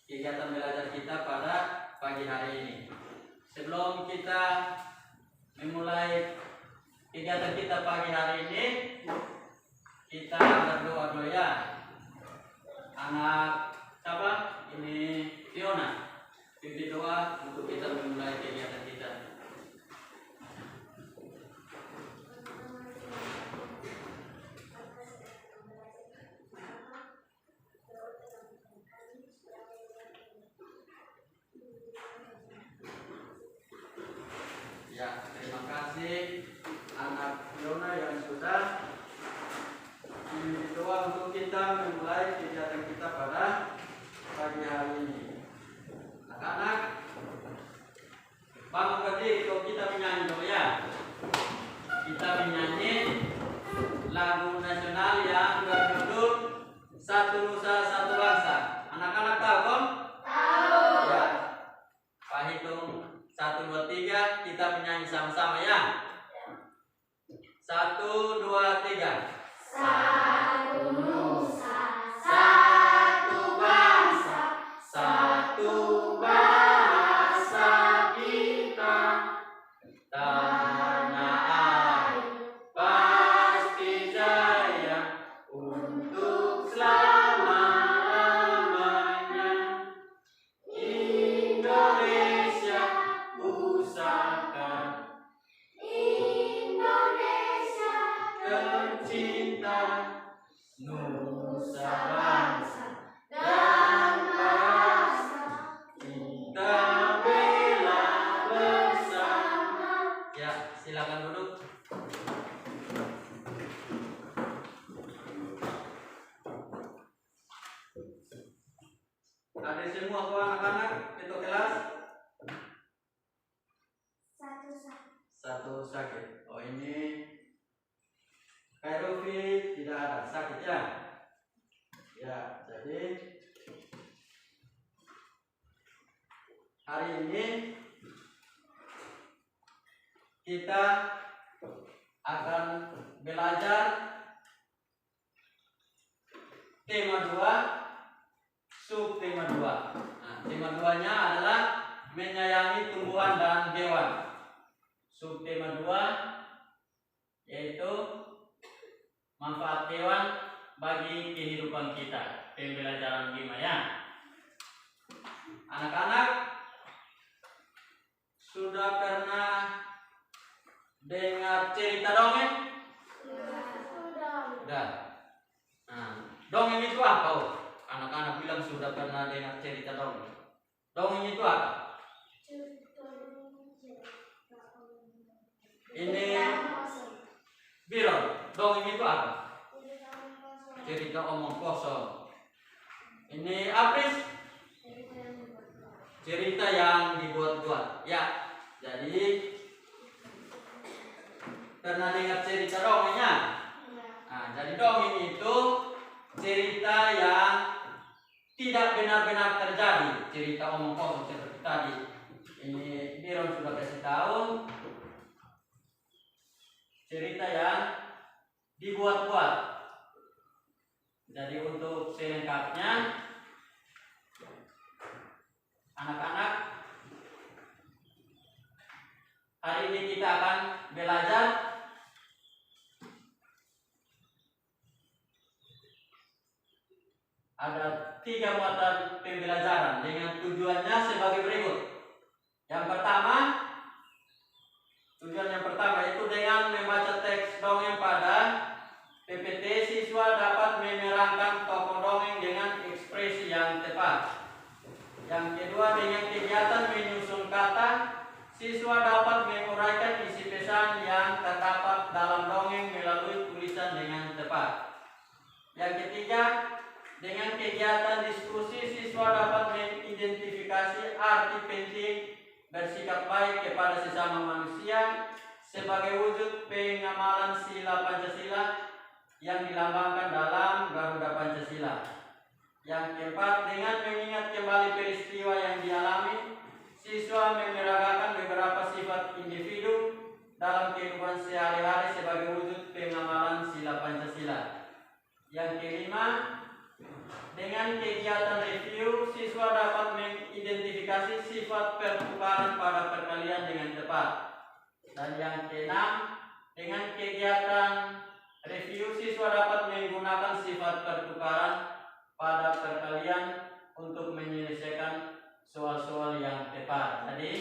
kegiatan belajar kita pada pagi hari ini. Sebelum kita memulai kegiatan kita pagi hari ini, kita berdoa dulu ya. Anak siapa? Ini Fiona. Pimpin doa untuk kita memulai kegiatan kita. Ya, terima kasih anak Fiona yang sudah berdoa untuk kita memulai kegiatan kita pada pagi hari ini. Anak-anak, bangun berdiri kalau kita menyanyi dulu ya. Kita menyanyi lagu nasional yang berjudul Satu Nusa Satu Bangsa. Anak-anak tahu kan? Tahu. Ya. Pak hitung 1, 2, 3, kita menyanyi sama-sama ya. 1, 2, 3. Satu nusa, satu bangsa, satu bahasa kita. Tanah air pasti jaya untuk selama-lamanya. Indonesia pusaka, Indonesia tercinta, nusa bangsa dan bahasa kita bela bersama. Ya, silakan duduk. Ada semua kok anak-anak itu kelas? Satu sakit. Oh ini Kairofi tidak ada sakit ya. Ya, jadi hari ini kita akan belajar tema 2, subtema 2. Nah, tema 2-nya adalah menyayangi tumbuhan dan hewan. Subtema 2 yaitu manfaat hewan bagi kehidupan kita. Pembelajaran 5 ya. Anak-anak sudah pernah dengar cerita dongeng? Sudah. Nah, dongeng itu apa? Oh, anak-anak bilang sudah pernah dengar cerita dongeng. Dongeng itu apa? Ini Biro, dongeng itu apa? Cerita omong kosong. Ini Apris? Cerita yang dibuat-buat. Ya, jadi pernah dengar cerita dongengnya? Nah, jadi dongeng itu cerita yang tidak benar-benar terjadi. Cerita omong kosong seperti tadi. Ini Biro sudah kasih tahu. Cerita yang dibuat-buat. Jadi untuk selengkapnya, anak-anak, hari ini kita akan belajar ada 3 muatan pembelajaran dengan tujuannya sebagai berikut. Yang pertama, tujuan yang pertama itu dengan membaca teks dongeng pada PPT, siswa dapat menerangkan tokoh dongeng dengan ekspresi yang tepat. Yang kedua, dengan kegiatan menyusun kata, siswa dapat menguraikan isi pesan yang terdapat dalam dongeng melalui tulisan dengan tepat. Yang ketiga, dengan kegiatan diskusi, siswa dapat mengidentifikasi arti penting bersikap baik kepada sesama manusia sebagai wujud pengamalan sila Pancasila yang dilambangkan dalam Garuda Pancasila. Yang keempat, dengan mengingat kembali peristiwa yang dialami, siswa memeragakan beberapa sifat individu dalam kehidupan sehari-hari sebagai wujud pengamalan sila Pancasila. Yang kelima, dengan kegiatan review, siswa siswa dapat mengidentifikasi sifat pertukaran pada perkalian dengan tepat. Dan yang keenam, dengan kegiatan review, siswa dapat menggunakan sifat pertukaran pada perkalian untuk menyelesaikan soal-soal yang tepat. Jadi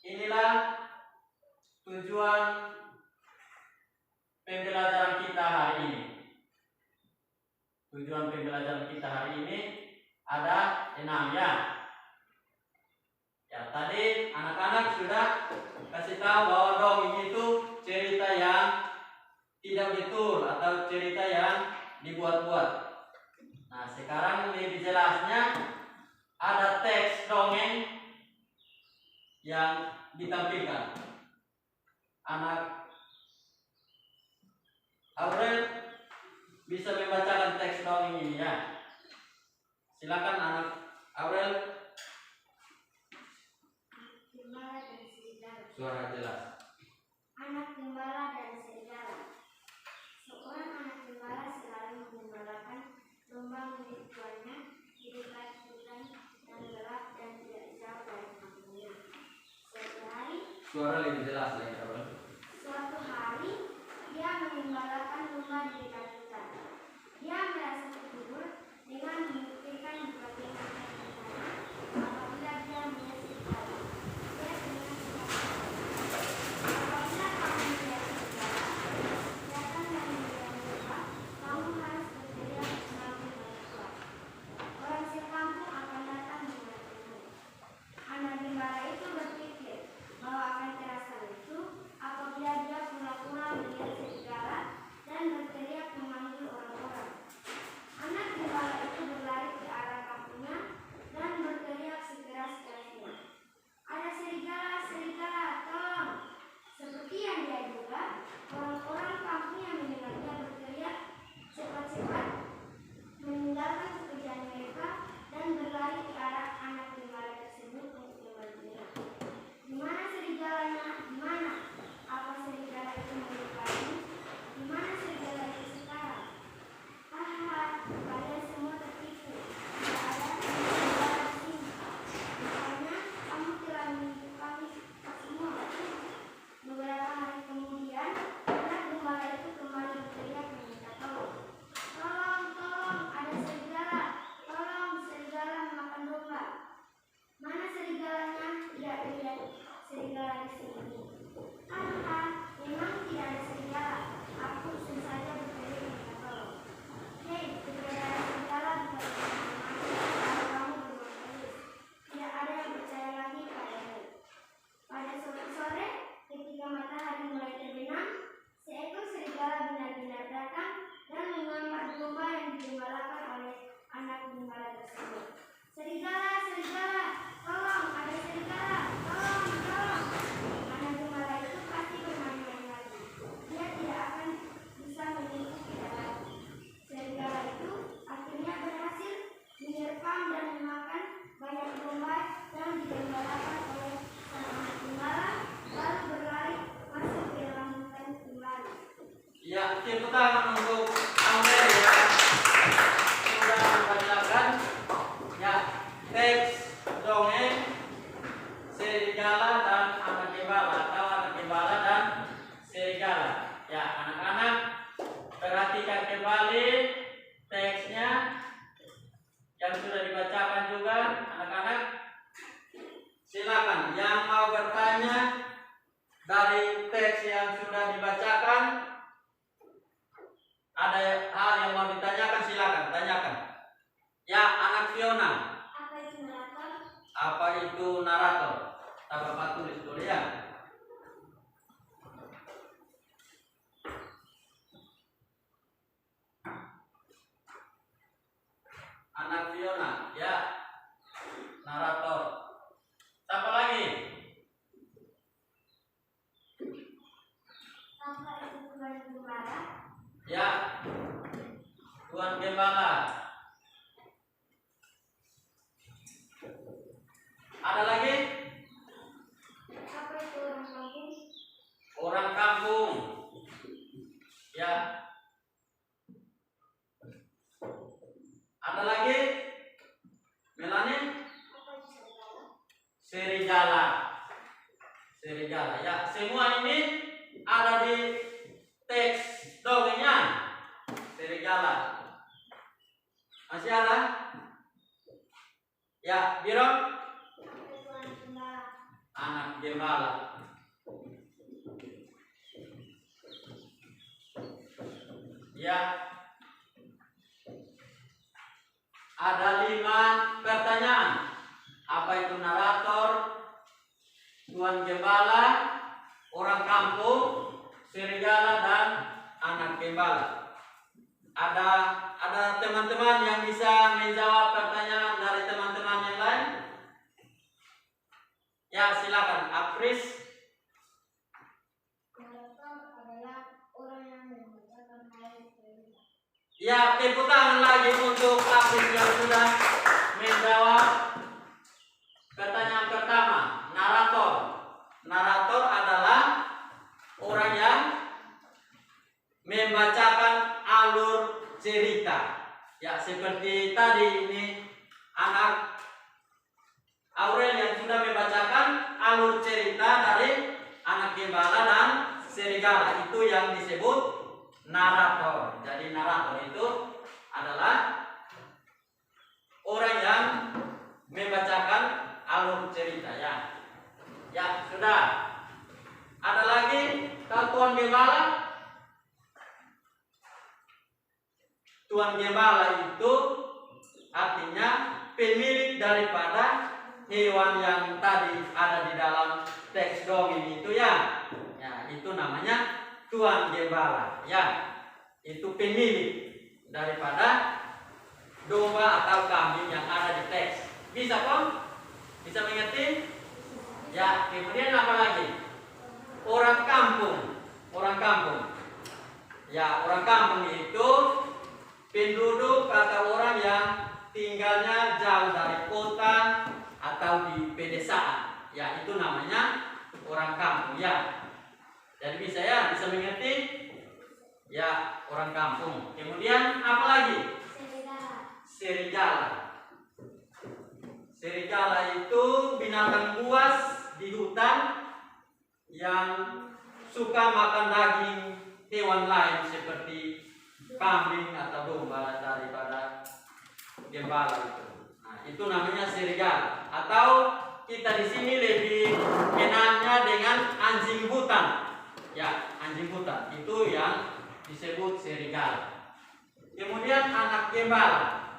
inilah tujuan pembelajaran kita hari ini. Tujuan pembelajaran kita hari ini ada 6 ya. Ya, tadi anak-anak sudah kasih tahu bahwa dongeng itu cerita yang tidak betul atau cerita yang dibuat-buat. Nah, sekarang lebih jelasnya ada teks dongeng yang ditampilkan. Anak Aurel bisa membacakan teks dongeng ini ya. Silakan anak Aurel. Gembala dan serigala. Suara jelas. Anak gembala dan serigala. Seorang anak gembala selalu menggembalakan domba milik tuannya di dekat hutan yang gelap dan tidak jauh dari kampungnya. Suatu hari, Suara lebih jelas lagi Aurel. suatu hari, dia menggembalakan domba di dekat hutan. Dia merasa terhibur dengan membuktikan bagaimana caranya apabila dia melihat serigala. Dia dengan apabila kamu melihat serigala, datang dan melihat domba, kamu harus berteriak semakin kuat. Orang sekampung akan datang membantumu. Anak gembala itu berpikir bahwa akan terasa lucu apabila dia pura-pura melihat serigala dan berteriak memanggil orang-orang. Anak gembala itu berlari ke arah kampungnya dan berteriak sekeras-kerasnya. Ada serigala, serigala, tolong! Seperti yang dia duga, orang-orang kampung yang mendengarnya berteriak cepat-cepat meninggalkan pekerjaan mereka dan berlari ke arah anak gembala tersebut untuk membantunya. Di mana serigalanya? Di mana? Apa serigala itu menyukaimu? Di mana serigala itu sekarang? Hahaha, kalian semua tertipu. Tidak ada serigala di sini. Rupanya kamu telah menipu kami semua. Beberapa hari kemudian, anak gembala itu kembali berteriak meminta tolong. Tolong, tolong, ada serigala. Tolong, serigala memakan domba. Mana serigalanya? Tidak lihat serigala di sini. Hahaha, memang tidak ada serigala. Aku iseng saja berteriak minta tolong. Hei, tidak ada serigala di balik kalau kamu berbuat manis. Tidak ada yang percaya lagi padamu. Pada sore-sore, ketika matahari mulai terbenam, seekor serigala benar-benar datang dan mengambil domba yang digembalakan oleh anak gembala tersebut. Serigala, serigala, tolong, ada serigala, tolong, tolong. Anak gembala itu pasti bermain-main lagi. Dia tidak akan bisa menipu kita lagi. Serigala itu akhirnya berhasil menyergap dan memakan banyak domba yang digembalakan oleh sang anak gembala, lalu berlari masuk ke dalam hutan kembali. Ya, tepuk tangan untuk Aurel ya. Sudah membacakan ya teks dongeng serigala dan anak gembala atau anak gembala dan serigala. Ya, anak-anak perhatikan kembali teksnya yang sudah dibacakan juga anak-anak. Silakan yang mau bertanya dari teks yang sudah dibacakan, ada hal yang mau ditanyakan, silakan tanyakan. Ya, anak Fiona, Apa itu narator? apa itu narator? Bapak tulis dulu ya. Anak Fiona, ya, narator. Siapa lagi? Apa itu tuan gembala? Ya, Tuan Gembala. Ada lagi? Apa itu orang kampung? Orang kampung. Ya. Ada lagi? Melati. Ya. Ada 5 pertanyaan. Apa itu narator, tuan gembala, orang kampung, serigala, dan anak gembala? Ada teman-teman yang bisa menjawab pertanyaan dari teman-teman yang lain? Ya, silakan. Apris. Narator adalah orang yang membacakan hal cerita. Ya, tepuk tangan lagi untuk Apris yang sudah menjawab pertanyaan pertama. Narator. Narator adalah orang yang membacakan alur cerita. Ya, seperti tadi ini anak Aurel yang sudah membacakan alur cerita dari anak gembala dan serigala, itu yang disebut narator. Jadi narator itu adalah orang yang membacakan alur cerita, ya. Ya, sudah. Ada lagi tuan gembala? Tuan gembala itu artinya pemilik daripada hewan yang tadi ada di dalam teks dongeng itu, ya. Ya, itu namanya tuan gembala, ya. Itu pemilik daripada domba atau kambing yang ada di teks. Bisa kok? Bisa mengerti? Ya, kemudian apa lagi? Orang kampung. Orang kampung. Ya, orang kampung itu penduduk atau orang yang tinggalnya jauh dari kota atau di pedesaan. Ya, itu namanya orang kampung, ya. Jadi bisa, ya, bisa mengerti? Ya, orang kampung. Kemudian apa lagi? Serigala. Serigala. Serigala itu binatang buas di hutan yang suka makan daging hewan lain seperti kambing atau domba daripada gembala itu. Nah, itu namanya serigala. Atau kita di sini lebih kenalnya dengan anjing hutan. Ya, anjing hutan itu yang disebut serigala. Kemudian anak gembala.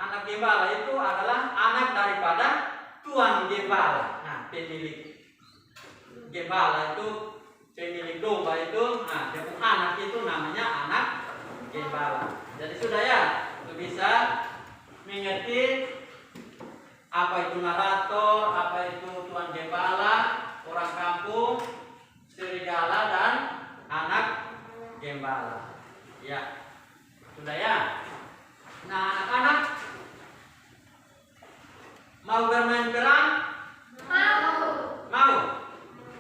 Anak gembala itu adalah anak daripada tuan gembala. Nah, pemilik gembala itu, pemilik domba itu, nah, anak itu namanya anak gembala. Jadi sudah, ya, itu bisa mengerti apa itu narator, apa itu tuan gembala, orang kampung, serigala, dan anak gembala. Ya, sudah, ya. Nah, anak-anak mau bermain peran? Mau?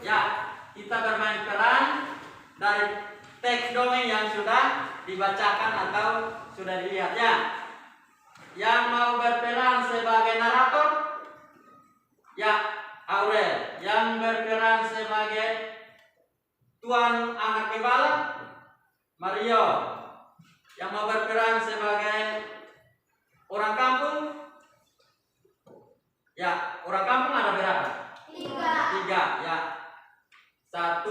Ya, kita bermain peran dari teks dongeng yang sudah dibacakan atau sudah dilihat, ya. Yang mau berperan sebagai narator? Ya, Aurel. Yang berperan sebagai tuan anak gembala? Mario. Yang mau berperan sebagai orang kampung? Ya, orang kampung ada berapa? 3, ya. 1,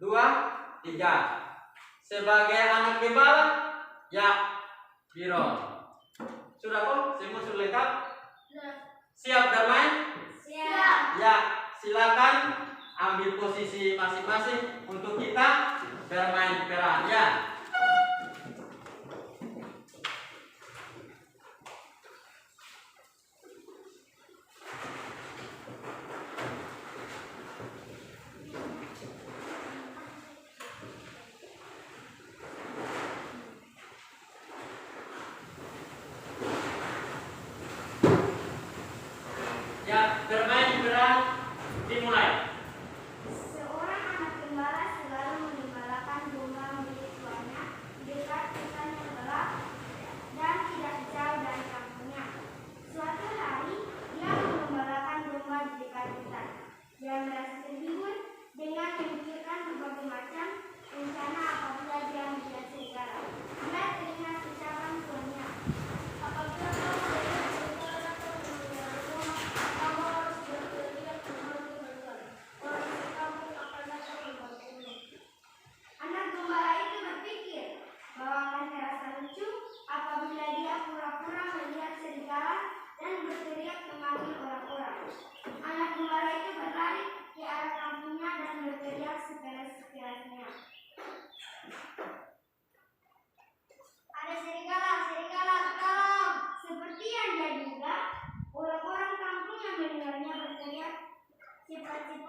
2, 3. Sebagai anak gembala, ya, Biron. Sudah kok? Semua sudah lengkap? Siap bermain? Siap. Ya, silakan ambil posisi masing-masing untuk kita bermain peran, ya. Ya, bermain peran dimulai. Seorang anak gembala selalu menggembalakan domba milik tuannya dekat hutan yang gelap dan tidak jauh dari kampungnya. Suatu hari, dia menggembalakan domba di dekat hutan. Dia merasa terhibur dengan memikirkan berbagai macam rencana apabila dia melihat serigala. Dia teringat ucapan tuannya, apabila kau melihat serigala atau memelihara domba, kamu harus berteriak dengan keras.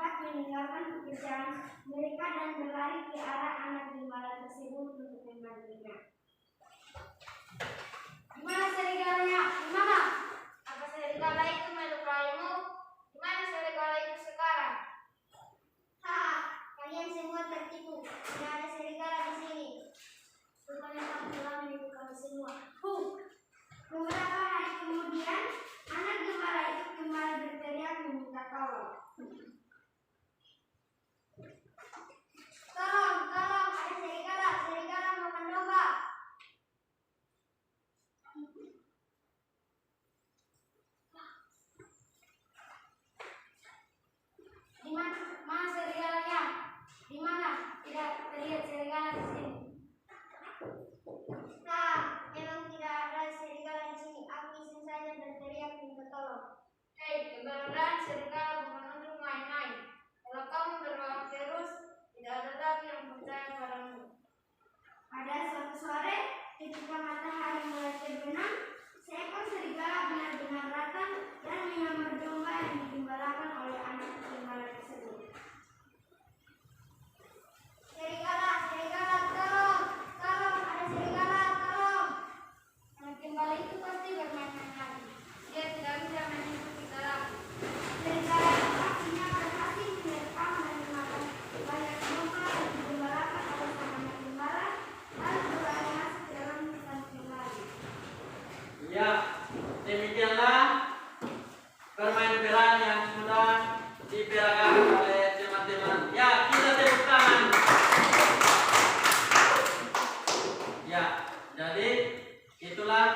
cepat meninggalkan pekerjaan mereka dan berlari ke arah anak gembala tersebut untuk membantunya. Gimana serigalanya? Gimana? Apa serigala itu melukaimu? Di mana serigala itu sekarang? Kalian semua tertipu. Tidak ada serigala di sini. Rupanya kamu telah menipu kami semua. Beberapa hari kemudian, anak gembala itu kembali berteriak meminta tolong. Tolong, tolong, ada serigala, serigala makan domba. Di mana serigalanya? Di mana? Tidak terlihat serigala di sini. Memang tidak ada serigala di sini. Aku iseng saja berteriak minta tolong. Hei, keberadaan serigala bukan untuk main-main. Kalau kamu berlawan terus, tidak ada lagi yang percaya padamu. Pada suatu sore, ketika matahari mulai terbenam, seekor serigala benar-benar datang dan menyamar domba yang digembalakan oleh anak gembala tersebut. Serigala, serigala, tolong, tolong, ada serigala, tolong. Anak gembala itu pasti bermain-main lagi. Dia tidak bisa menipu kita lagi. Serigala itu akhirnya berhasil menerkam dan memakan banyak domba yang digembalakan oleh sang anak gembala, lalu berlari masuk ke dalam hutan kembali. Ya, demikianlah permain peran yang sudah diperagakan oleh teman-teman. Ya, kita tepuk tangan. Ya, jadi itulah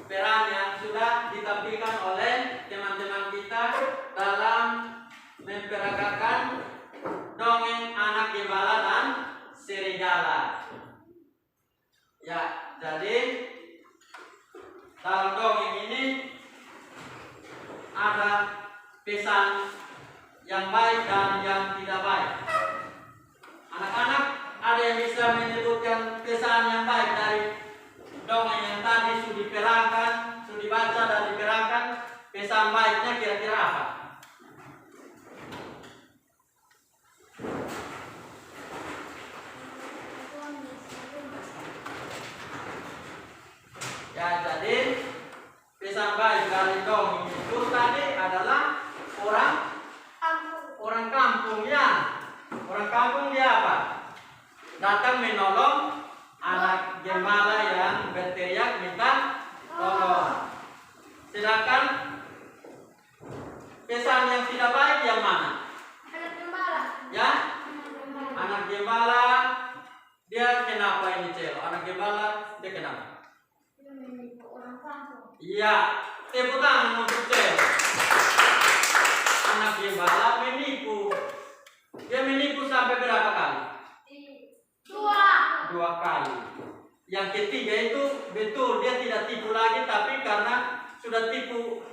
peran yang sudah ditampilkan oleh teman-teman kita dalam memperagakan dongeng anak gembala dan serigala. Ya, jadi dalam dongeng ini ada pesan yang baik dan yang tidak baik. Anak-anak, ada yang bisa menyebutkan pesan yang baik dari dongeng yang tadi sudah diperagakan, sudah dibaca dan diperagakan? Pesan baiknya kira-kira apa? Ya, jadi pesan baik dari dongeng itu tadi adalah orang kampung ya. Orang kampung dia apa? Datang menolong anak gembala yang berteriak minta tolong. Sedangkan pesan yang tidak baik yang mana? Anak gembala. Ya, Anak gembala. anak gembala dia kenapa ini celo? Anak gembala dia kenapa? Dia menipu orang kampung. Iya, tepuk tangan untuk celo. Anak gembala menipu. Dia menipu sampai berapa kali? Dua kali. Yang ketiga itu betul dia tidak tipu lagi, tapi karena sudah tipu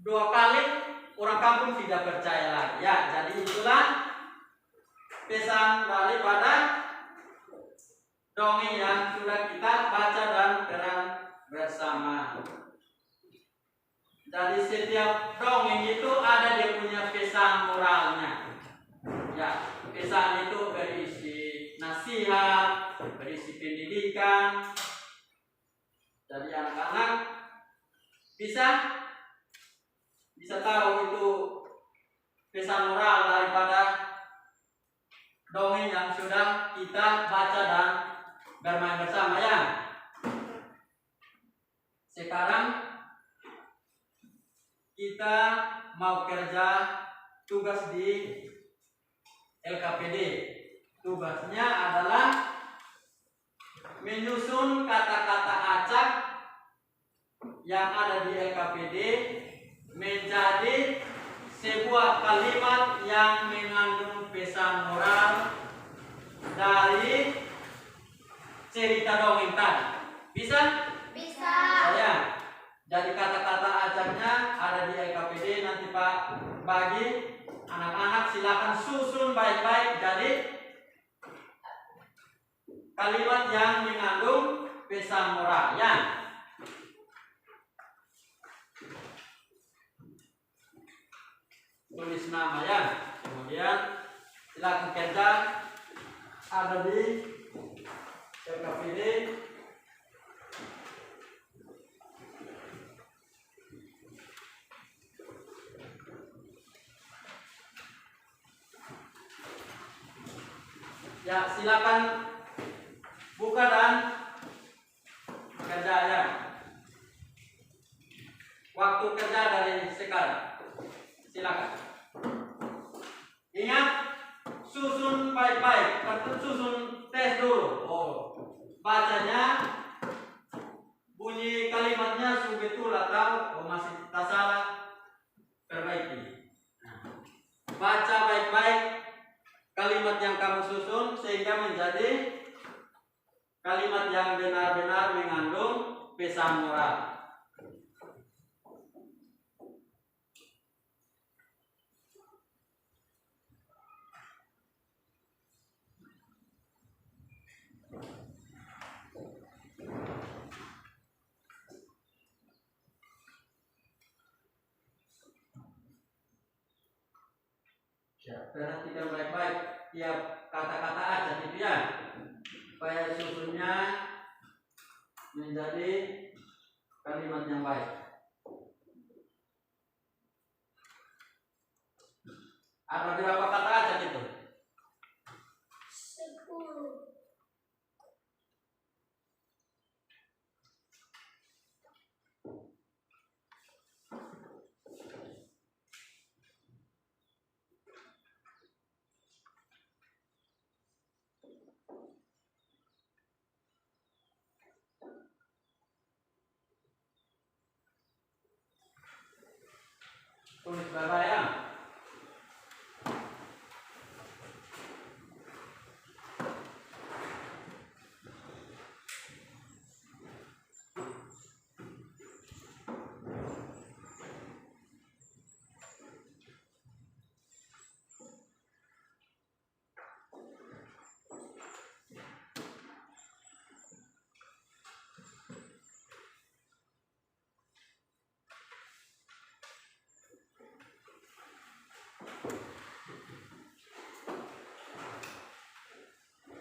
dua kali orang kampung tidak percaya lagi. Ya, jadi itulah pesan daripada dongeng yang sudah kita baca dan peran bersama. Jadi setiap dongeng itu ada dia punya pesan moralnya. Ya, pesan itu berisi nasihat, berisi pendidikan. Jadi anak-anak bisa tahu itu pesan moral daripada dongeng yang sudah kita baca dan bermain bersama ya. Sekarang kita mau kerja tugas di LKPD. Tugasnya adalah menyusun kata-kata acak yang ada di LKPD menjadi sebuah kalimat yang mengandung pesan moral dari cerita dongeng tadi. Bisa? Bisa. Saya. Jadi kata-kata acaknya ada di LKPD. Nanti Pak bagi anak-anak, silakan susun baik-baik jadi kalimat yang mengandung pesan moral ya. Tulis nama ya. Kemudian silakan kerja ada di LKPD. Ya, silakan buka dan kerja ya. Waktu kerja dari sekarang. Silakan. Ingat, susun baik-baik. Susun tes dulu. Oh, bacanya, bunyi kalimatnya betul atau masih tak salah, perbaiki. Nah, baca baik-baik kalimat yang kamu susun sehingga menjadi kalimat yang benar-benar mengandung pesan moral. Ya, perhatikan baik-baik tiap kata-kata aja gitu ya, supaya susunnya menjadi kalimat yang baik. Ada berapa kata aja gitu? 10. Tulis berapa ya?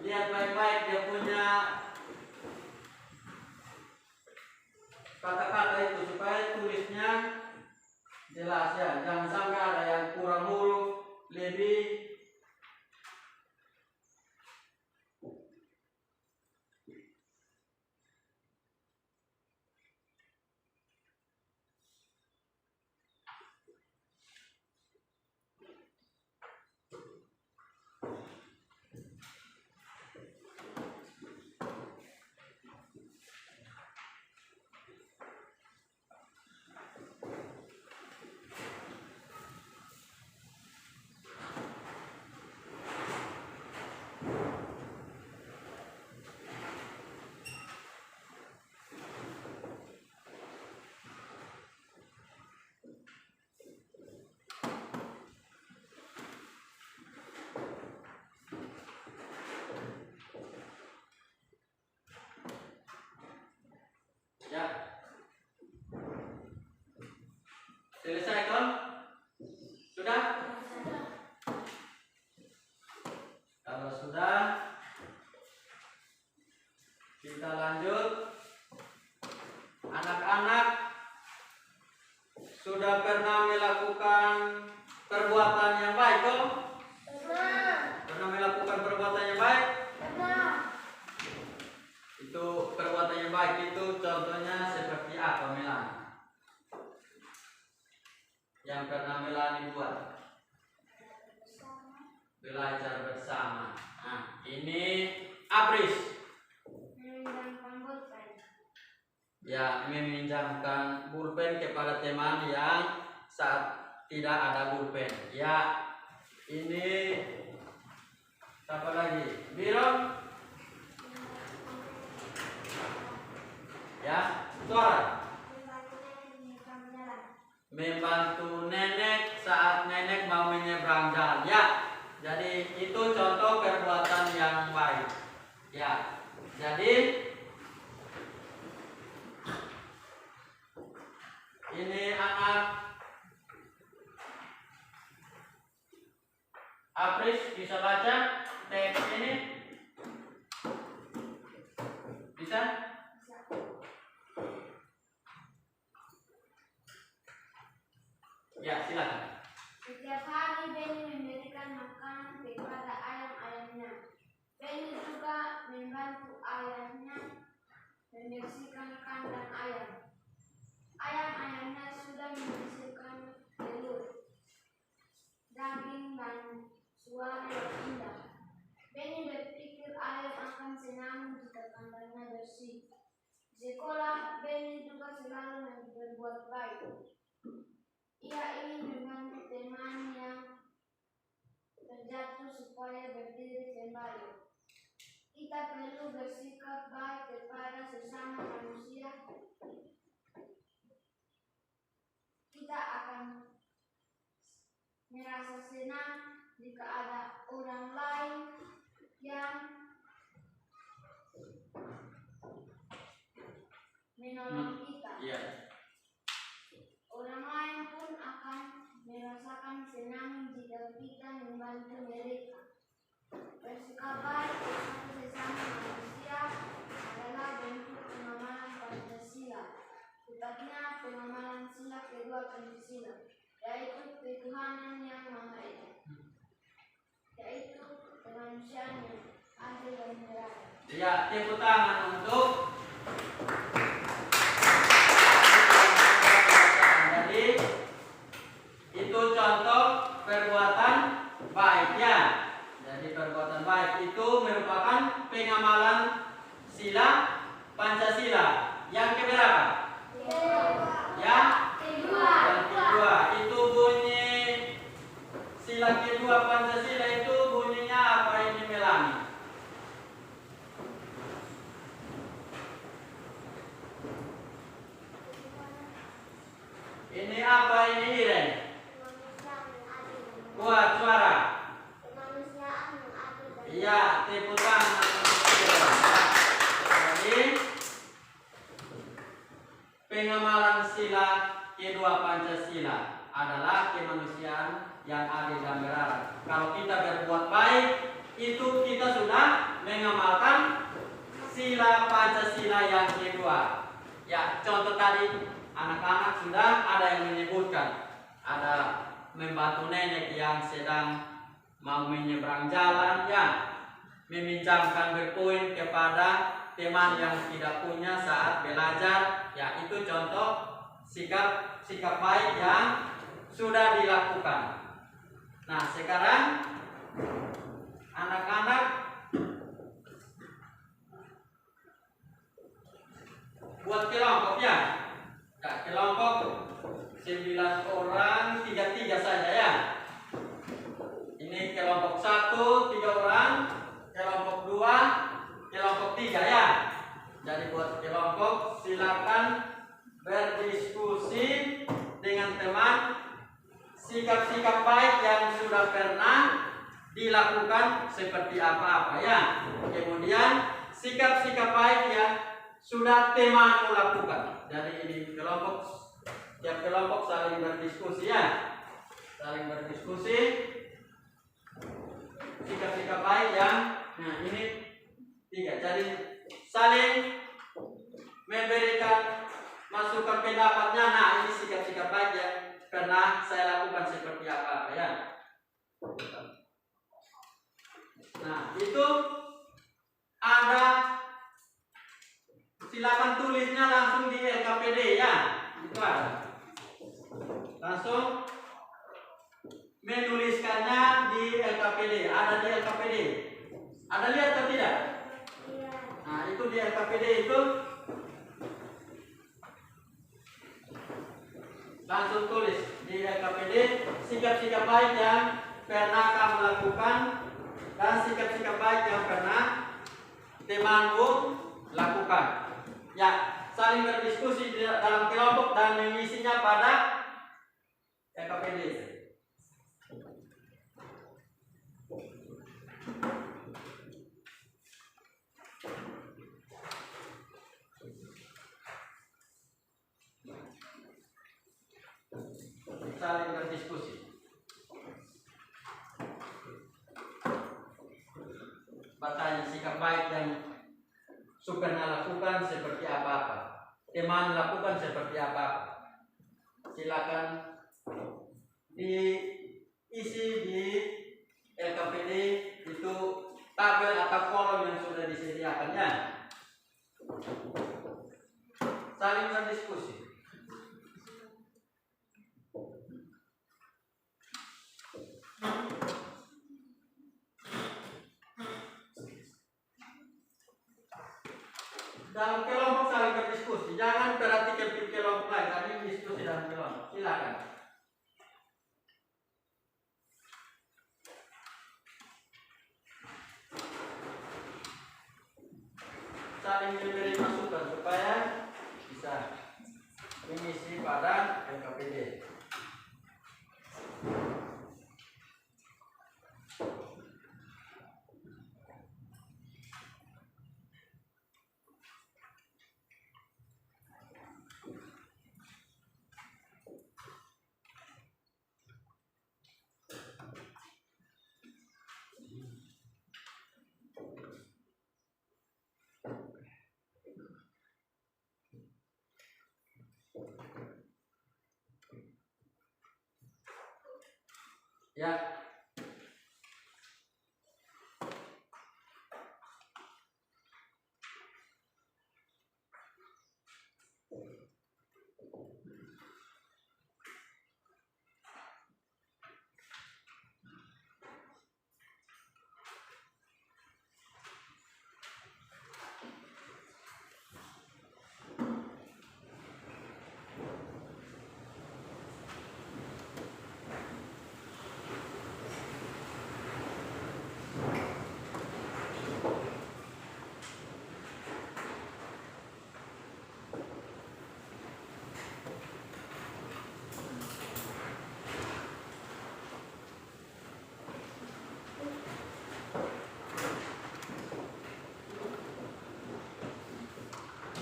Lihat baik-baik dia punya kata-kata itu supaya tulisnya jelas ya. Jangan sampai ada yang kurang huruf, lebih. Ya. Selesai kan? Sudah? Kalau sudah, kita lanjut. Anak-anak sudah pernah melakukan perbuatan yang baik toh? Pernah melakukan perbuatan yang baik? Itu perbuatan yang baik itu contohnya seperti apa Melani? Yang pernah Melani buat? Belajar bersama. Nah, ini Apris. Ya, meminjamkan pulpen kepada teman yang saat tidak ada pulpen. Ya, ini siapa lagi? Biro. Ya, suara. Membantu nenek saat nenek mau menyeberang jalan. Ya, jadi itu contoh perbuatan yang baik. Ya, jadi ini anak Apris bisa baca teks ini? Bisa? Ya, silakan. Setiap hari Beni memberikan makanan kepada ayam-ayamnya. Beni juga membantu ayahnya membersihkan kandang ayam. Ayam-ayamnya sudah menghasilkan telur, daging, dan suara yang indah. Beni berpikir ayam akan senang jika kandangnya bersih. Di sekolah, Beni juga selalu berbuat baik. Ia ingin membantu teman yang terjatuh supaya berdiri kembali. Kita perlu bersikap baik kepada sesama manusia. Kita akan merasa senang jika ada orang lain yang menolong kita. Iya. Orang lain pun akan merasakan senang jika kita membantu mereka. Bersikap baik kepada sesama manusia adalah bentuk pengamalan Pancasila. Tepatnya pengamalan sila kedua Pancasila, yaitu ketuhanan yang Maha Esa, yaitu kemanusiaan yang adil dan beradab. Ya, tepuk tangan untuk jadi itu contoh perbuatan baik ya. Jadi perbuatan baik itu merupakan pengamalan sila Pancasila yang keberapa? Ya, yang kedua. Itu bunyi sila kedua Pancasila itu bunyinya apa ini Melani? Ini apa ini Iren? Buat suara. Iya, tepuk tangan. Jadi pengamalan sila kedua Pancasila adalah kemanusiaan yang adil dan beradab. Kalau kita berbuat baik, itu kita sudah mengamalkan sila Pancasila yang kedua. Ya, contoh tadi anak-anak sudah ada yang menyebutkan, ada membantu nenek yang sedang mau menyeberang jalan, ya, meminjamkan berkoin kepada teman yang tidak punya saat belajar, ya itu contoh sikap baik yang sudah dilakukan. Nah sekarang anak-anak buat kelompok ya, kelompok 9 orang 3-3 saja ya. Ini kelompok 1 3 orang, kelompok 2 kelompok 3 ya. Jadi buat kelompok silakan berdiskusi dengan teman sikap-sikap baik yang sudah pernah dilakukan seperti apa ya. Kemudian sikap-sikap baik yang sudah teman lakukan. Jadi ini kelompok, tiap kelompok saling berdiskusi ya. Saling berdiskusi sikap-sikap baik yang ini 3. Jadi saling memberikan masukan pendapatnya. Nah ini sikap-sikap baik yang pernah saya lakukan seperti apa ya. Nah itu ada, silakan tulisnya langsung di LKPD ya. Itu ada. Langsung menuliskannya di LKPD. Ada di LKPD. Ada lihat atau tidak? Nah itu di LKPD itu langsung tulis di LKPD sikap-sikap baik yang pernah kamu lakukan dan sikap-sikap baik yang pernah temanmu lakukan. Ya, saling berdiskusi dalam kelompok dan mengisinya pada LKPD. Saling berdiskusi. bertanya sikap baik yang Supena lakukan seperti apa-apa, teman lakukan seperti apa-apa. Silakan diisi di LKPD itu tabel atau kolom yang sudah disediakan ya. Saling berdiskusi. Dalam kelompok saling berdiskusi, jangan berarti ke kelompok lain, tapi diskusi dalam kelompok. Silakan. Saling memberi masukan supaya bisa mengisi pada LKPD. Ya.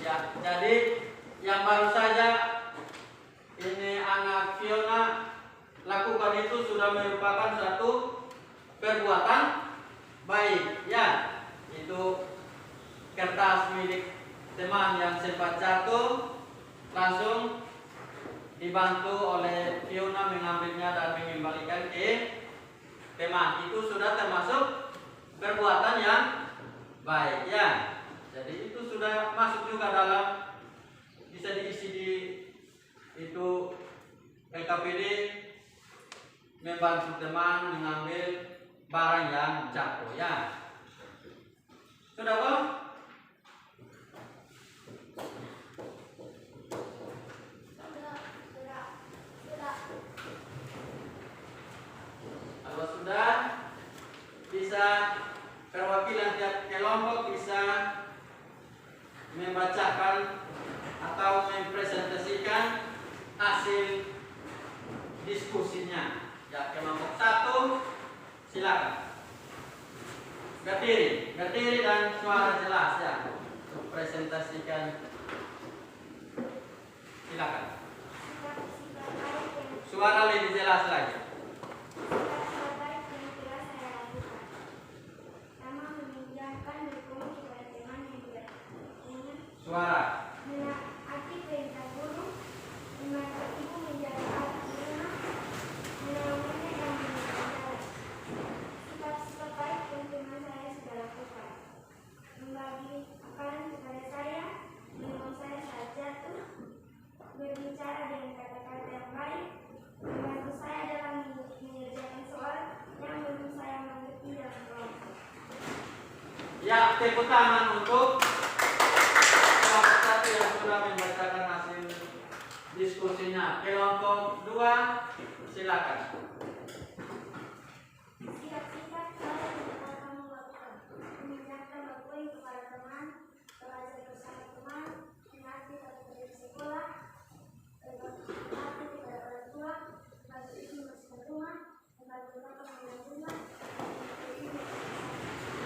Ya, jadi yang baru saja ini anak Fiona lakukan itu sudah merupakan satu perbuatan baik ya. Itu kertas milik teman yang sempat jatuh langsung dibantu oleh Fiona mengambilnya dan mengembalikan ke teman. Itu sudah termasuk perbuatan yang baik ya. Jadi itu sudah masuk juga dalam, bisa diisi di itu LKPD, membantu teman mengambil barang yang jatuh ya. Sudah kok? Kalau sudah, bisa perwakilan tiap kelompok bisa membacakan atau mempresentasikan hasil diskusinya. Ya, kelompok 1 silakan. Berdiri dan suara jelas ya. Untuk presentasikan. Silakan. Suara lebih jelas lagi. Suara. Menaati perintah guru, mematuhi ibu menjaga anak di rumah, menaunginya yang menjaga jalan. Sifat-sifat baik yang teman saya sudah lakukan. Membagi makanan kepada saya, menolong saya saat jatuh, berbicara dengan kata-kata yang baik, membantu saya dalam mengerjakan soal yang belum saya mengerti dalam kelompok. Ya, tepuk tangan untuk kelompok 1 yang sudah membacakan hasil diskusinya. Kelompok 2 silakan. Sikap-sikap saya yang akan kamu lakukan, mengingatkan waktu kepada teman, belajar bersama teman, menaati tata sekolah, berbakti kepada orang tua, membantu ibu membersihkan rumah, membantu bapak menjaga rumah,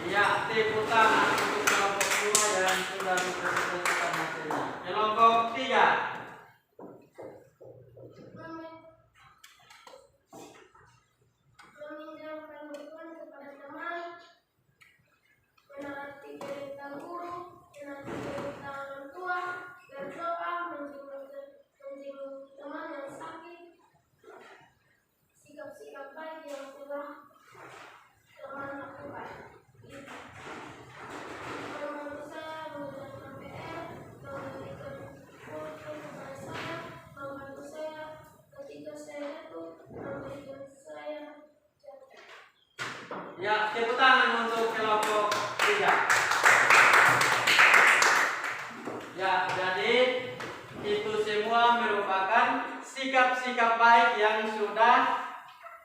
Ya, tepuk tangan untuk kelompok 2 yang sudah mempresentasikan hasilnya. Kelompok 3. Meminjamkan buku kepada teman, Ya, tepuk tangan untuk kelompok 3. Ya, jadi itu semua merupakan sikap-sikap baik yang sudah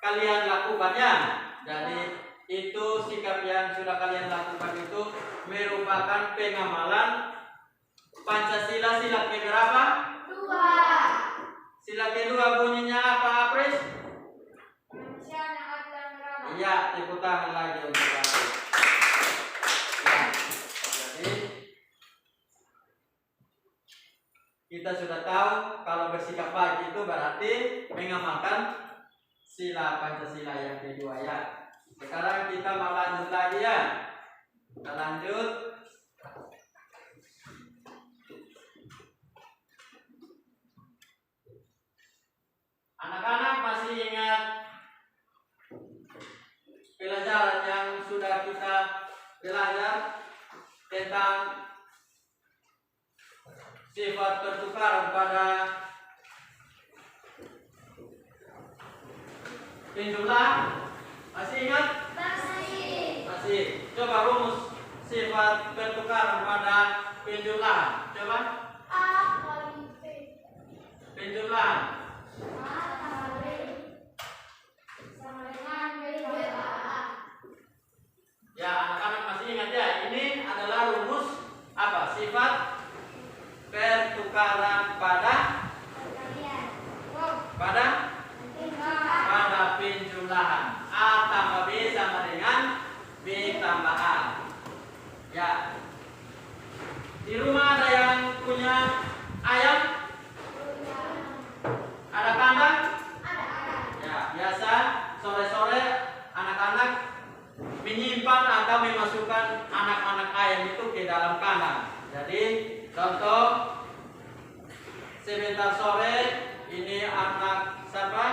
kalian lakukan ya. Jadi itu sikap yang sudah kalian lakukan itu merupakan pengamalan Pancasila sila keberapa? 2. Sila kedua bunyinya apa, Apres? Kemanusiaan yang adil dan beradab. Iya, tepuk tangan lagi untuk Apres. Ya, jadi kita sudah tahu kalau bersikap baik itu berarti mengamalkan sila Pancasila yang kedua ya. Sekarang kita mau lanjut lagi ya. Kita lanjut. Anak-anak masih ingat pelajaran yang sudah kita belajar tentang sifat pertukaran pada penjumlahan? Masih ingat? Masih. Coba rumus sifat pertukaran pada penjumlahan. Coba. A kali B. Penjumlahan. A kali sama dengan B kali A. Ya, anak-anak masih ingat ya? Ini adalah rumus apa? Sifat pertukaran pada penjumlahan. A tambah B sama dengan B tambah A. Ya. Di rumah ada yang punya ayam? Ada kandang? Ya, biasa sore-sore anak-anak menyimpan atau memasukkan anak-anak ayam itu ke dalam kandang. Jadi contoh sebentar sore ini anak siapa?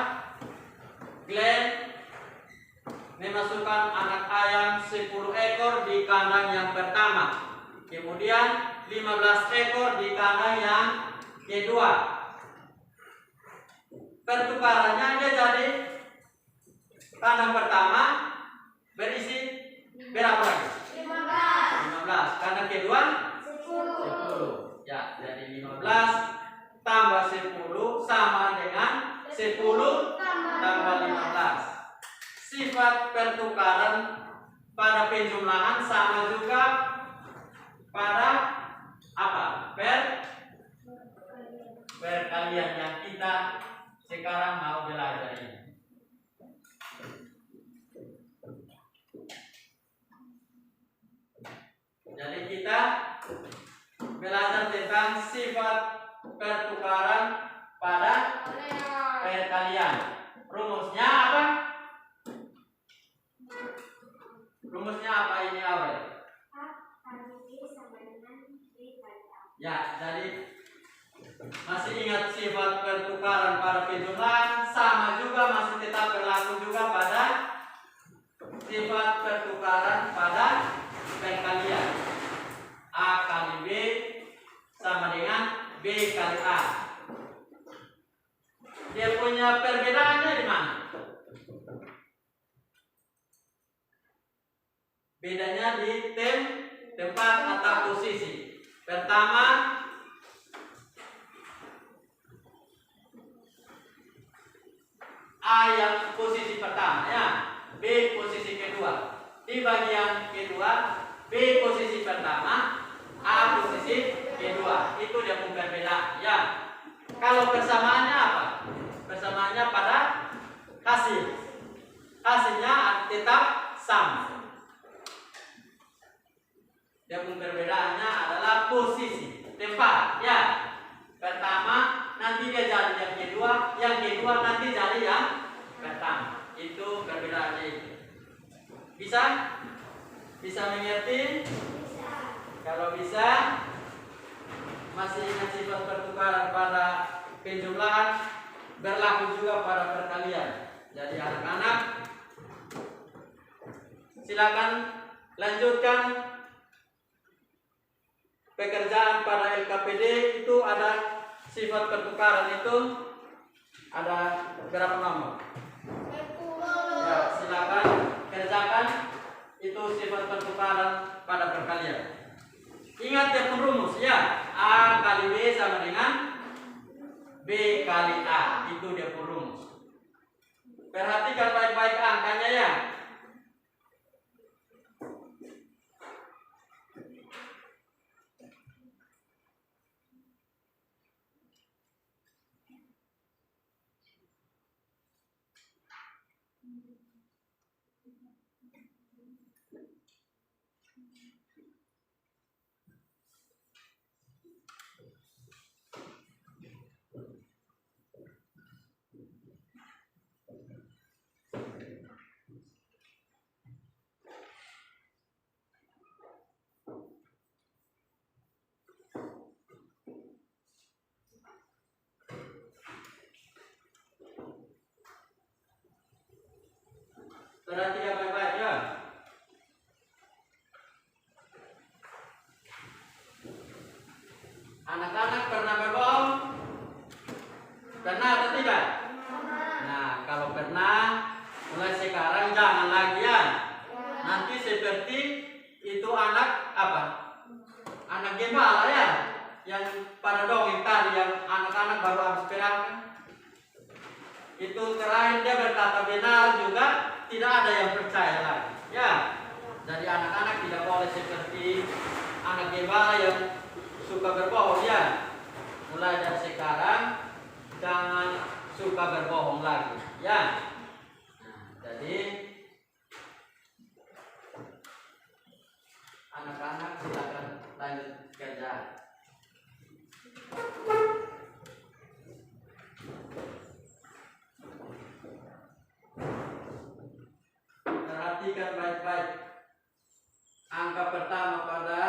Glenn memasukkan anak ayam 10 ekor di kandang yang pertama. Kemudian 15 ekor di kandang yang kedua. Pertukarannya dia jadi kandang pertama berisi berapa lagi? 15. Kandang kedua 10. Ya, jadi 15 tambah 10 sama dengan 10 tambah 15. Sifat pertukaran pada penjumlahan sama juga pada apa? Perkalian yang kita sekarang mau belajar ini. Jadi kita belajar tentang sifat pertukaran pada perkalian. Rumusnya apa? Rumusnya apa ini Aurel? A kali B sama dengan B kali A. Ya, jadi masih ingat sifat pertukaran pada penjumlahan sama juga masih tetap berlaku juga pada sifat pertukaran pada perkalian. A kali B sama dengan B kali A. Dia punya perbedaannya di mana? Bedanya di tempat atau posisi. Pertama, A yang posisi pertama ya, B posisi kedua. Di bagian kedua, B posisi pertama, A posisi kedua. Itu dia punya perbedaan ya. Kalau persamaannya apa? Persamaannya pada hasil. Hasilnya tetap sama. Yang perbedaannya adalah posisi, tempat ya. Pertama nanti dia jadi yang kedua nanti jadi yang pertama. Itu perbedaannya itu. Bisa? Bisa mengerti? Bisa. Kalau bisa, masih ingat sifat pertukaran pada penjumlahan berlaku juga pada perkalian. Jadi anak-anak silakan lanjutkan pekerjaan pada LKPD. Itu ada sifat pertukaran itu ada berapa nomor? 10. Ya, silakan kerjakan itu sifat pertukaran pada perkalian. Ingat ya rumus ya, A kali B sama dengan B kali A, itu dia rumus. Perhatikan baik-baik angkanya ya. Perhatikan baik-baik ya. Anak-anak pernah berbohong? Pernah atau tidak? Nah, kalau pernah, mulai sekarang jangan lagi ya. Nanti seperti itu anak apa? Anak gembala ya, yang pada dongeng tadi yang anak-anak baru habis perang. Itu terakhir dia berkata benar juga, tidak ada yang percaya lagi. Ya, jadi anak-anak tidak boleh seperti anak gembala yang suka berbohong ya. Mulai dari sekarang jangan suka berbohong lagi ya. Nah, jadi anak-anak silakan lanjut kerja. Perhatikan baik-baik angka pertama pada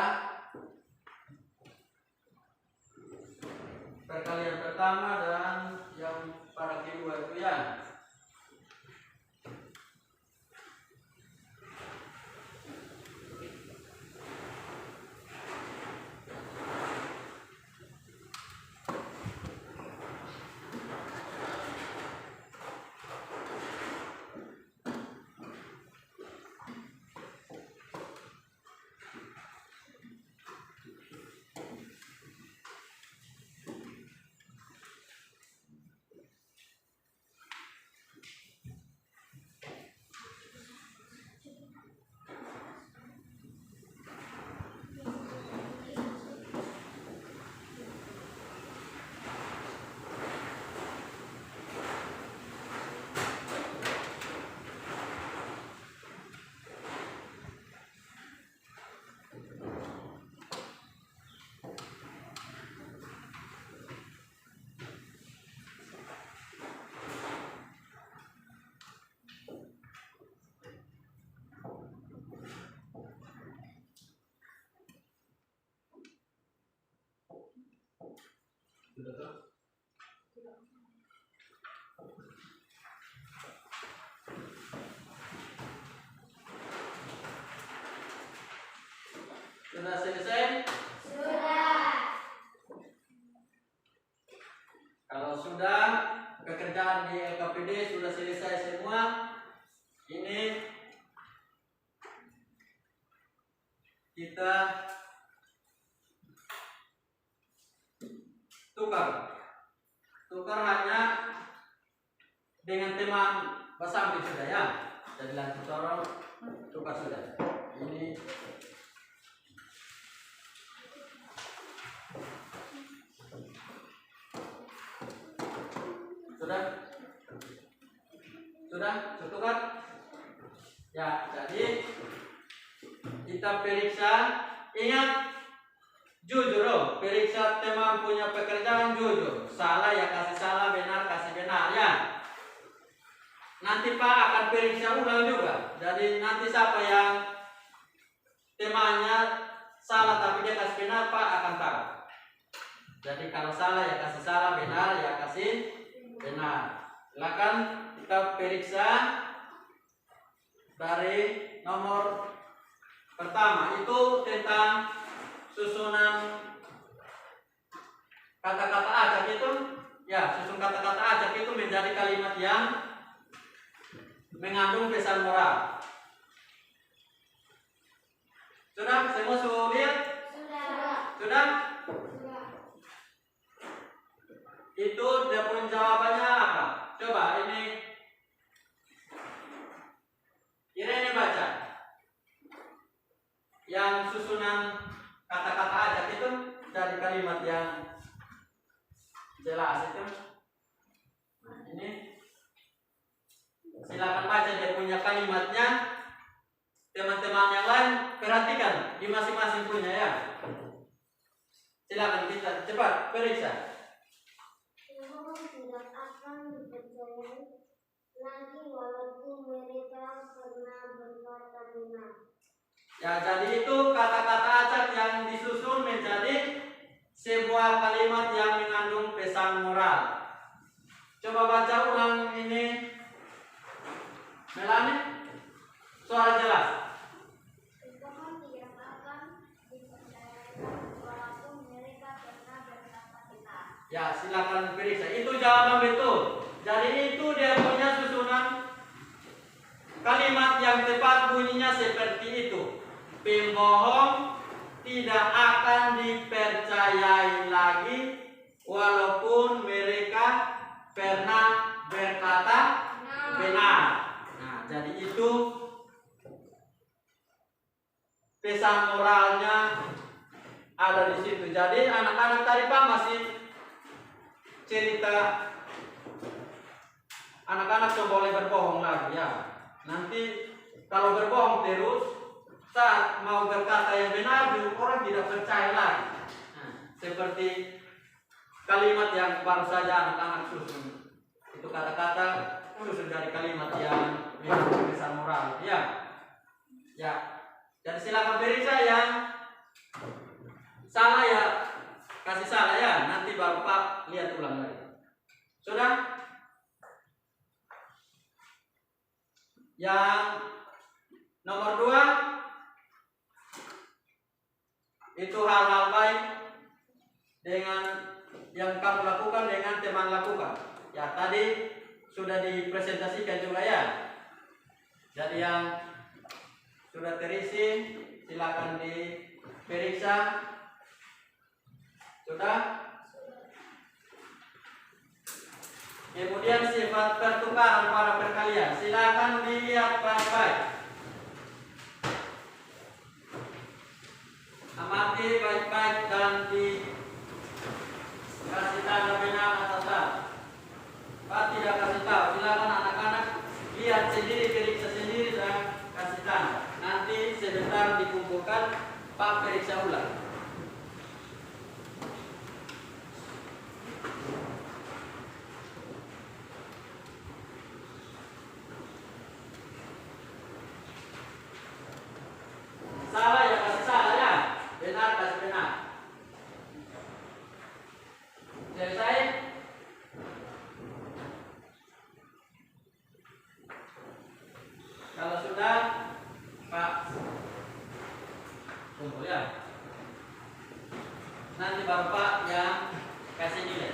perkalian pertama dan yang pada kedua itu ya. Sudah tuh? Sudah selesai? Sudah. Kalau sudah, pekerjaan di LKPD sudah selesai semua. Ini kita tukar hanya dengan teman Basambi sudah ya. Jadi lanjut orang tukar sudah. Ini sudah tukar ya. Jadi kita periksa, ingat jujur loh, periksa teman punya pekerjaan jujur. Salah ya kasih salah, benar kasih benar ya. Nanti Pak akan periksa ulang juga. Jadi nanti siapa yang temannya salah tapi dia kasih benar, Pak akan tahu. Jadi kalau salah ya kasih salah, benar ya kasih benar. Silakan kita periksa dari nomor pertama itu tentang susunan kata-kata acak itu ya, susun kata-kata acak itu menjadi kalimat yang mengandung pesan moral. Semua sudah lihat? Sudah? Itu dia pun jawabannya apa? Coba ini baca. Yang susunan kata-kata ajak itu dari kalimat yang jelas itu. Nah, ini silakan baca dia punya kalimatnya. Teman-teman yang lain perhatikan di masing-masing punya ya. Silakan kita cepat periksa. Pemohon tidak akan dipercayai lagi walaupun mereka pernah berkata benar. Ya, jadi itu kata-kata acak yang disusun menjadi sebuah kalimat yang mengandung pesan moral. Coba baca ulang ini, Melani. Suara jelas. Pemohon tidak akan dipercayai walaupun mereka pernah berkata benar. Ya, silakan periksa. Itu jawaban betul. Jadi itu dia punya susunan kalimat yang tepat bunyinya seperti itu. Pemohon tidak akan dipercayai lagi walaupun mereka pernah berkata benar. Nah, jadi itu pesan moralnya ada di situ. Jadi anak-anak tadi Pak masih cerita anak-anak coba boleh berbohong lagi ya. Nanti kalau berbohong terus saat mau berkata yang benar orang tidak percaya lagi. Nah, seperti kalimat yang baru saja anak-anak susun. Itu kata-kata susun dari kalimat yang mengandung pesan moral. Ya. Ya. Dan silakan periksa yang salah ya, kasih salah ya. Nanti baru Pak lihat ulang lagi. Sudah? Yang nomor 2 itu hal-hal baik dengan yang kamu lakukan dengan teman lakukan. Ya, tadi sudah dipresentasikan juga ya. Jadi yang sudah terisi silakan diperiksa. Sudah? Kemudian sifat pertukaran para perkalian. Silakan dilihat baik-baik. Amati baik-baik dan dikasih tanda benar atau salah. Pak tidak kasih tahu. Silakan anak-anak lihat sendiri, periksa sendiri dan kasih tanda. Nanti sebentar dikumpulkan, Pak periksa ulang. Salah ya kasih salah ya, benar kasih benar. Selesai? Kalau sudah, Pak kumpul ya. Nanti baru Pak yang kasih nilai.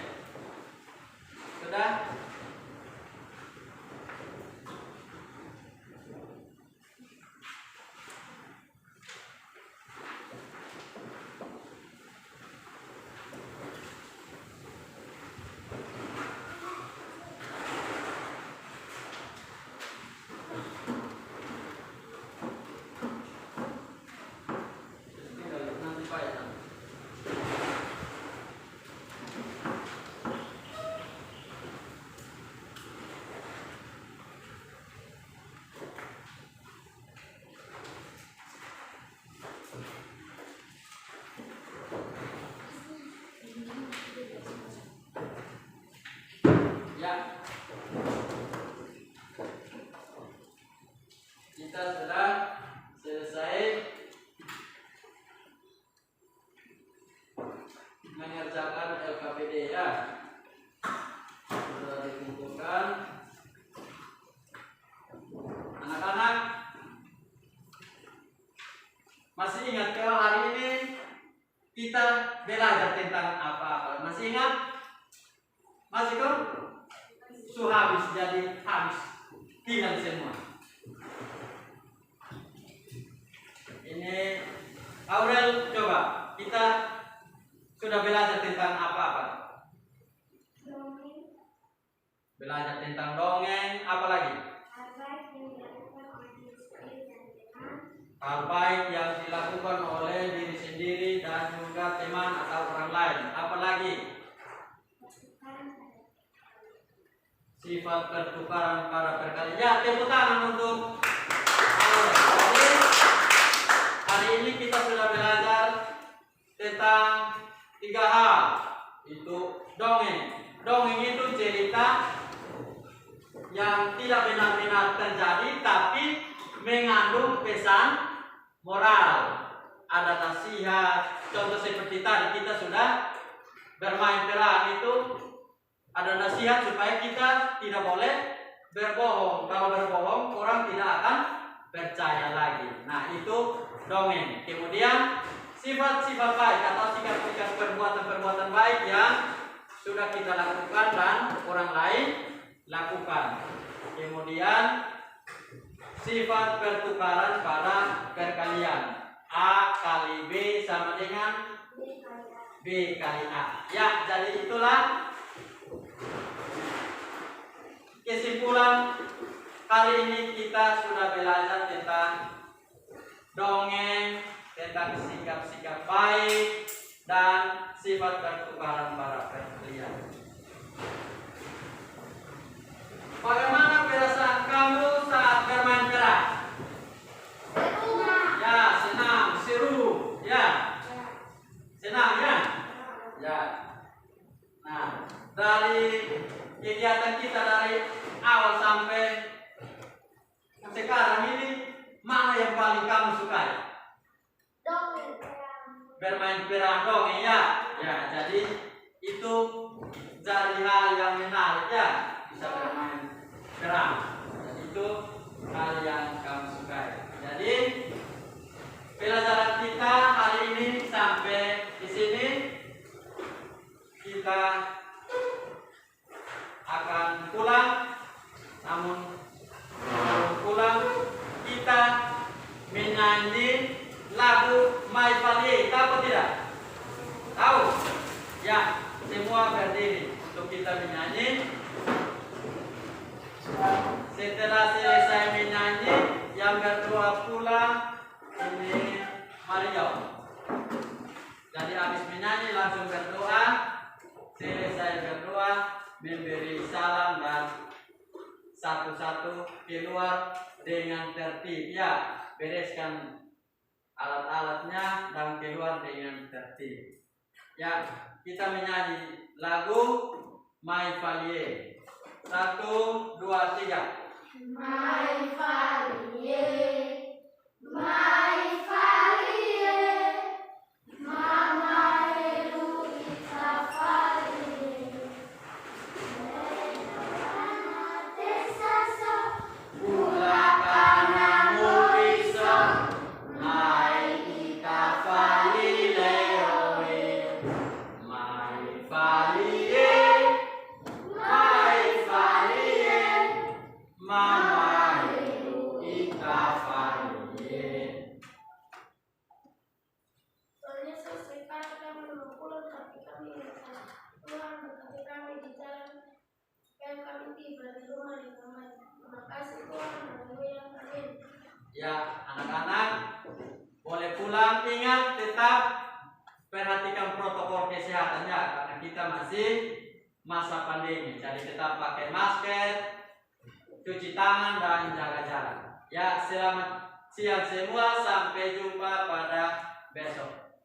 Sudah? Nanti Pak ya. Ya. Kita sudah selesai mengerjakan LKPD ya. Sudah dikumpulkan. Anak-anak masih ingat kalau hari ini kita belajar tentang apa-apa? Masih ingat? Masih kok? Habis jadi habis, hilang semua. Ini Aurel, coba kita sudah belajar tentang apa-apa? Dongeng. Belajar tentang dongeng, apa lagi? Hal baik yang dilakukan oleh diri sendiri dan teman. Hal baik yang dilakukan oleh diri sendiri dan juga teman atau orang lain. Apa lagi? Pertukaran pada Sifat pertukaran pada perkalian. Ya, tepuk tangan untuk Aurel. Jadi hari ini kita sudah belajar tentang 3 hal. Itu dongeng. Dongeng itu cerita yang tidak benar-benar terjadi tapi mengandung pesan moral. Ada nasihat. Contoh seperti tadi kita sudah bermain perang itu ada nasihat supaya kita tidak boleh berbohong. Kalau berbohong orang tidak akan percaya lagi. Nah, itu dongeng. Kemudian sifat-sifat baik atau sikap-sikap perbuatan-perbuatan baik yang sudah kita lakukan dan orang lain lakukan. Kemudian sifat pertukaran pada perkalian. A kali B sama dengan B kali A. Ya, jadi itulah kesimpulan hari ini kita sudah belajar tentang dongeng, tentang sikap-sikap baik dan sifat pertukaran pada perkalian. Bagaimana perasaan kamu saat bermain perang? Ya, senang, seru, ya. Senang ya? Ya. Nah, dari kegiatan kita dari awal sampai sekarang ini, mana yang paling kamu sukai? Dongeng. Bermain perang dongeng ya. Ya, jadi itu jadi hal yang menarik ya, bisa bermain perang. Jadi itu hal yang kamu sukai. Jadi pelajaran kita hari ini sampai di sini. Kita akan pulang, namun sebelum pulang kita menyanyi lagu My Valley. Tahu atau tidak? Tahu? Ya, semua berdiri untuk kita menyanyi. Setelah selesai menyanyi, yang berdua pulang ini Mario. Jadi habis menyanyi langsung berdoa. Selesai berdoa, memberi salam dan satu-satu keluar dengan tertib. Ya, bereskan alat-alatnya dan keluar dengan tertib. Ya, kita menyanyi lagu My Valley. 1, 2, 3. My Valley, my Valley, Mama Eluita Valley, Ula kana muriso, mai ita vali leoe, mai vali mama ita vali. soalnya selesai kami mau pulang tapi kami pulang tapi kami di jalan yang kami tiba di rumah di kamar. Terima kasih Tuhan, haleluya, amin. Ya, anak-anak boleh pulang. Ingat tetap perhatikan protokol kesehatan ya, karena kita masih masa pandemi. Jadi tetap pakai masker, cuci tangan dan jaga jarak. Ya, selamat siang semua. Sampai jumpa pada besok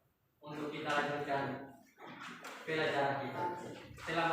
untuk kita lanjutkan pelajaran kita. Selamat